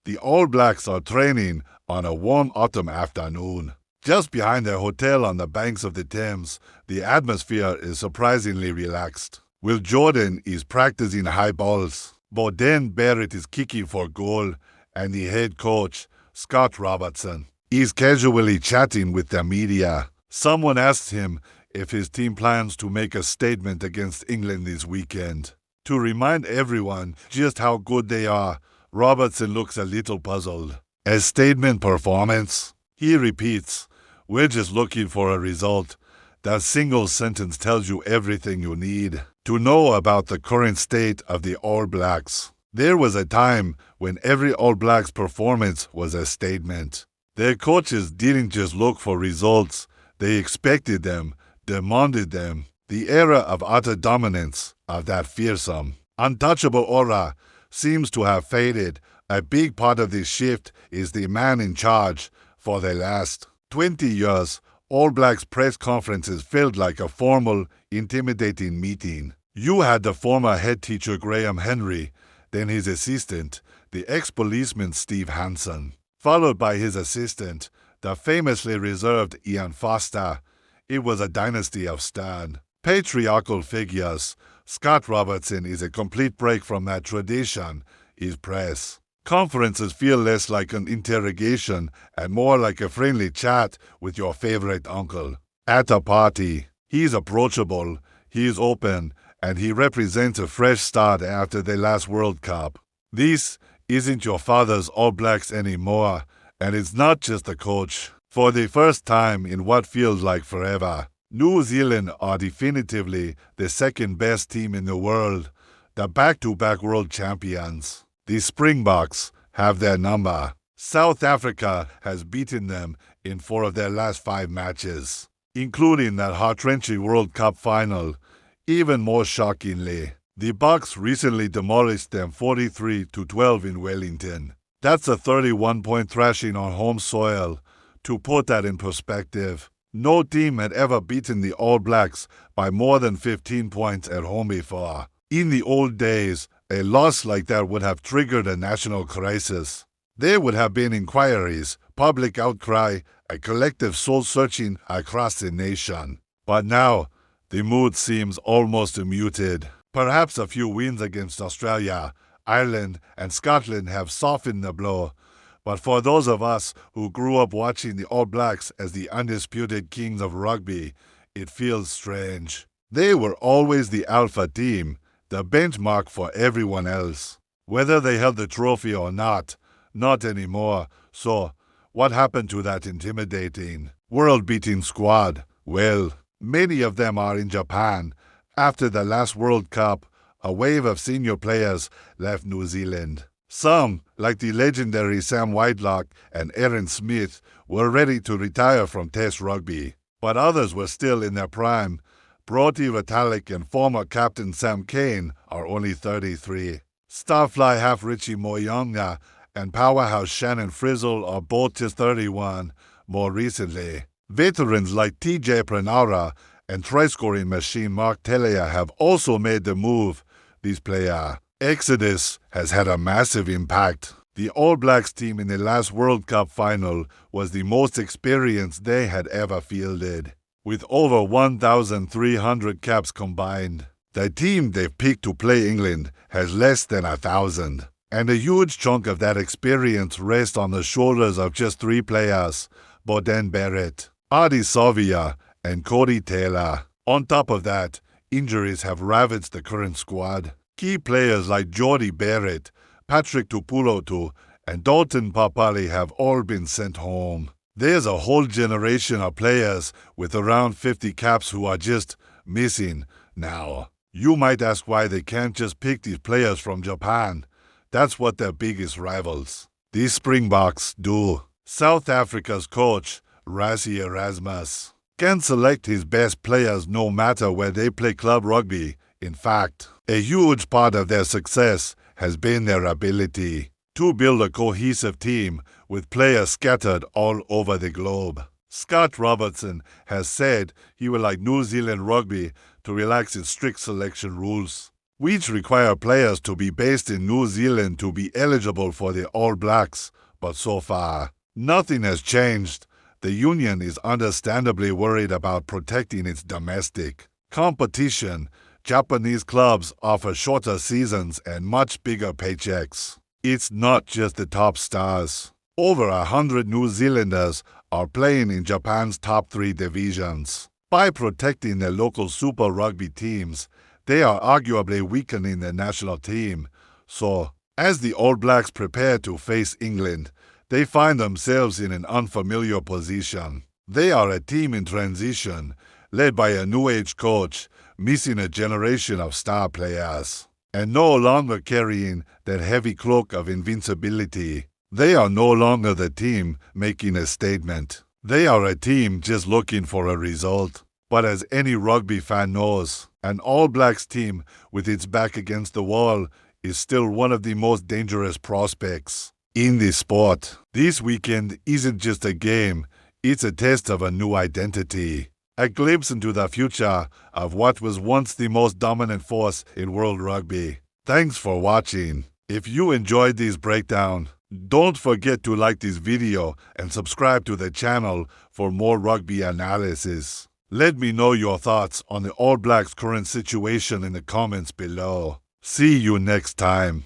The All Blacks are training on a warm autumn afternoon. Just behind their hotel on the banks of the Thames, the atmosphere is surprisingly relaxed. Will Jordan is practicing high balls. Boden Barrett is kicking for goal, and the head coach, Scott Robertson, is casually chatting with the media. Someone asked him if his team plans to make a statement against England this weekend. To remind everyone just how good they are, Robertson looks a little puzzled. A statement performance? He repeats, "We're just looking for a result." That single sentence tells you everything you need to know about the current state of the All Blacks. There was a time when every All Blacks performance was a statement. Their coaches didn't just look for results, they expected them, demanded them. The era of utter dominance, of that fearsome, untouchable aura, seems to have faded. A big part of this shift is the man in charge. For the last 20 years, All Blacks press conferences felt like a formal, intimidating meeting. You had the former head teacher Graham Henry, then his assistant, the ex-policeman Steve Hansen, followed by his assistant, the famously reserved Ian Foster. It was a dynasty of stern, patriarchal figures. Scott Robertson is a complete break from that tradition. His press conferences feel less like an interrogation and more like a friendly chat with your favorite uncle. At a party, he's approachable, he's open, and he represents a fresh start after the last World Cup. This isn't your father's All Blacks anymore, and it's not just the coach. For the first time in what feels like forever, New Zealand are definitively the second best team in the world, the back-to-back world champions. The Springboks have their number. South Africa has beaten them in 4 of their last 5 matches, including that heart-wrenching World Cup final. Even more shockingly, the Bucks recently demolished them 43-12 in Wellington. That's a 31-point thrashing on home soil. To put that in perspective, no team had ever beaten the All Blacks by more than 15 points at home before. In the old days, a loss like that would have triggered a national crisis. There would have been inquiries, public outcry, a collective soul-searching across the nation. But now, the mood seems almost muted. Perhaps a few wins against Australia, Ireland, and Scotland have softened the blow. But for those of us who grew up watching the All Blacks as the undisputed kings of rugby, it feels strange. They were always the alpha team, the benchmark for everyone else. Whether they held the trophy or not anymore. So, what happened to that intimidating, world-beating squad? Well, many of them are in Japan. After the last World Cup, a wave of senior players left New Zealand. Some, like the legendary Sam Whitelock and Aaron Smith, were ready to retire from Test rugby. But others were still in their prime. Brodie Retallick and former captain Sam Cane are only 33. Starfly half Richie Mo'unga and powerhouse Shannon Frizzle are both just 31 more recently. Veterans like TJ Pranara and try-scoring machine Mark Telea have also made the move. This player exodus has had a massive impact. The All Blacks team in the last World Cup final was the most experienced they had ever fielded, with over 1,300 caps combined. The team they've picked to play England has less than 1,000, and a huge chunk of that experience rests on the shoulders of just 3 players, Boden Barrett, Ardie Savea, and Cody Taylor. On top of that, injuries have ravaged the current squad. Key players like Jordie Barrett, Patrick Tupulotu, and Dalton Papali have all been sent home. There's a whole generation of players with around 50 caps who are just missing now. You might ask why they can't just pick these players from Japan. That's what their biggest rivals, these Springboks, do. South Africa's coach, Rassie Erasmus, can select his best players no matter where they play club rugby. In fact, a huge part of their success has been their ability to build a cohesive team with players scattered all over the globe. Scott Robertson has said he would like New Zealand rugby to relax its strict selection rules. which require players to be based in New Zealand to be eligible for the All Blacks, but so far, nothing has changed. The union is understandably worried about protecting its domestic competition. Japanese clubs offer shorter seasons and much bigger paychecks. It's not just the top stars. Over 100 New Zealanders are playing in Japan's top 3 divisions. By protecting their local Super Rugby teams, they are arguably weakening the national team. So, as the All Blacks prepare to face England, they find themselves in an unfamiliar position. They are a team in transition, led by a new age coach, missing a generation of star players, and no longer carrying that heavy cloak of invincibility. They are no longer the team making a statement. They are a team just looking for a result. But as any rugby fan knows, an All Blacks team with its back against the wall is still one of the most dangerous prospects in the sport. This weekend isn't just a game, it's a test of a new identity. A glimpse into the future of what was once the most dominant force in world rugby. Thanks for watching. If you enjoyed this breakdown, don't forget to like this video and subscribe to the channel for more rugby analysis. Let me know your thoughts on the All Blacks' current situation in the comments below. See you next time.